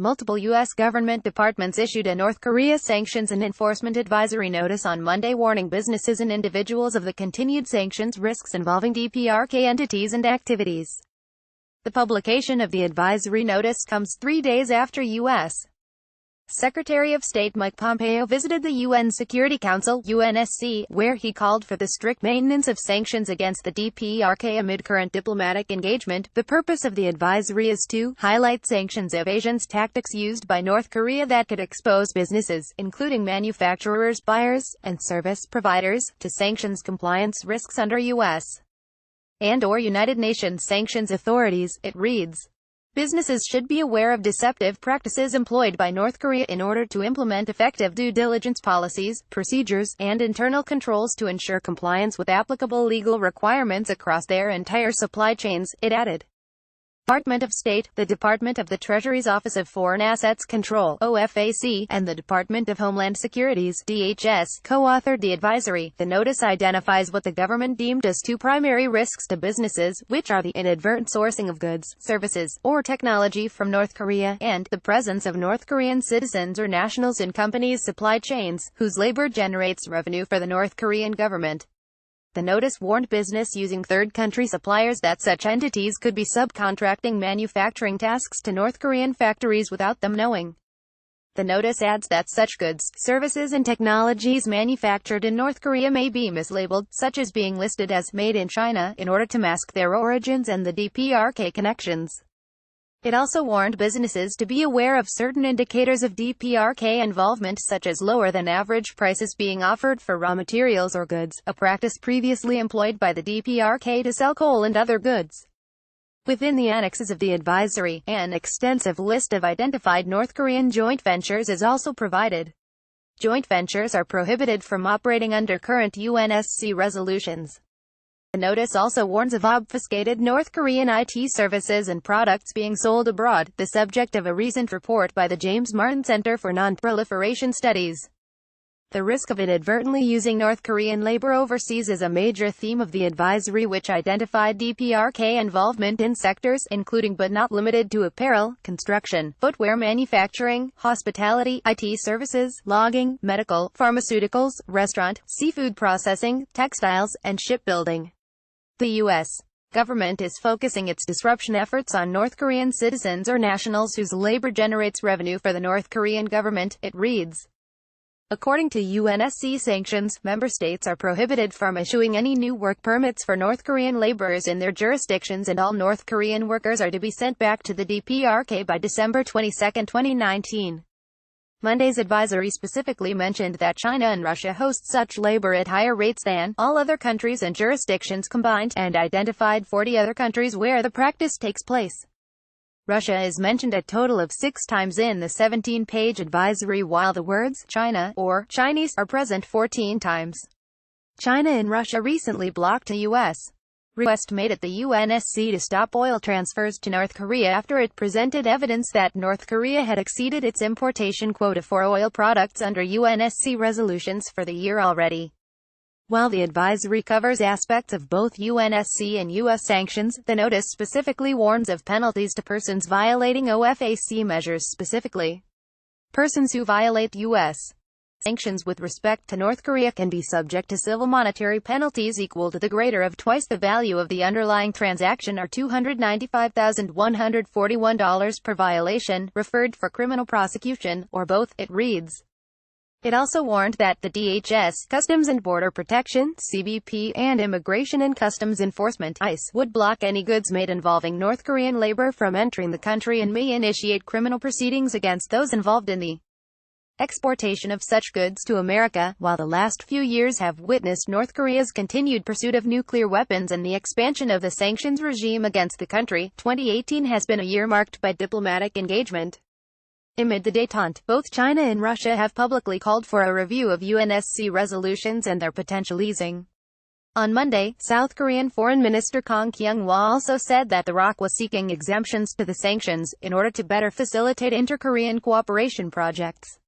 multiple U.S. government departments issued a North Korea sanctions and enforcement advisory notice on Monday warning businesses and individuals of the continued sanctions risks involving DPRK entities and activities. The publication of the advisory notice comes 3 days after U.S. Secretary of State Mike Pompeo visited the UN Security Council (UNSC), where he called for the strict maintenance of sanctions against the DPRK amid current diplomatic engagement. The purpose of the advisory is to highlight sanctions evasions tactics used by North Korea that could expose businesses, including manufacturers, buyers, and service providers, to sanctions compliance risks under U.S. and/or United Nations sanctions authorities, it reads. Businesses should be aware of deceptive practices employed by North Korea in order to implement effective due diligence policies, procedures, and internal controls to ensure compliance with applicable legal requirements across their entire supply chains, it added. Department of State, the Department of the Treasury's Office of Foreign Assets Control (OFAC), and the Department of Homeland Security's DHS co-authored the advisory. The notice identifies what the government deemed as two primary risks to businesses, which are the inadvertent sourcing of goods, services, or technology from North Korea, and the presence of North Korean citizens or nationals in companies' supply chains, whose labor generates revenue for the North Korean government. The notice warned business using third-country suppliers that such entities could be subcontracting manufacturing tasks to North Korean factories without them knowing. The notice adds that such goods, services and technologies manufactured in North Korea may be mislabeled, such as being listed as "made in China," in order to mask their origins and the DPRK connections. It also warned businesses to be aware of certain indicators of DPRK involvement, such as lower-than-average prices being offered for raw materials or goods, a practice previously employed by the DPRK to sell coal and other goods. Within the annexes of the advisory, an extensive list of identified North Korean joint ventures is also provided. Joint ventures are prohibited from operating under current UNSC resolutions. The notice also warns of obfuscated North Korean IT services and products being sold abroad, the subject of a recent report by the James Martin Center for Non-Proliferation Studies. The risk of inadvertently using North Korean labor overseas is a major theme of the advisory, which identified DPRK involvement in sectors, including but not limited to apparel, construction, footwear manufacturing, hospitality, IT services, logging, medical, pharmaceuticals, restaurant, seafood processing, textiles, and shipbuilding. The U.S. government is focusing its disruption efforts on North Korean citizens or nationals whose labor generates revenue for the North Korean government, it reads. According to UNSC sanctions, member states are prohibited from issuing any new work permits for North Korean laborers in their jurisdictions, and all North Korean workers are to be sent back to the DPRK by December 22, 2019. Monday's advisory specifically mentioned that China and Russia host such labor at higher rates than all other countries and jurisdictions combined, and identified 40 other countries where the practice takes place. Russia is mentioned a total of 6 times in the 17-page advisory, while the words China or Chinese are present 14 times. China and Russia recently blocked a U.S. request made at the UNSC to stop oil transfers to North Korea after it presented evidence that North Korea had exceeded its importation quota for oil products under UNSC resolutions for the year already. While the advisory covers aspects of both UNSC and U.S. sanctions, the notice specifically warns of penalties to persons violating OFAC measures. Specifically, persons who violate U.S. sanctions with respect to North Korea can be subject to civil monetary penalties equal to the greater of twice the value of the underlying transaction, or $295,141 per violation, referred for criminal prosecution, or both, it reads. It also warned that the DHS, Customs and Border Protection, CBP, and Immigration and Customs Enforcement, ICE, would block any goods made involving North Korean labor from entering the country and may initiate criminal proceedings against those involved in the exportation of such goods to America. While the last few years have witnessed North Korea's continued pursuit of nuclear weapons and the expansion of the sanctions regime against the country, 2018 has been a year marked by diplomatic engagement. Amid the détente, both China and Russia have publicly called for a review of UNSC resolutions and their potential easing. On Monday, South Korean Foreign Minister Kang Kyung-hwa also said that the ROK was seeking exemptions to the sanctions, in order to better facilitate inter-Korean cooperation projects.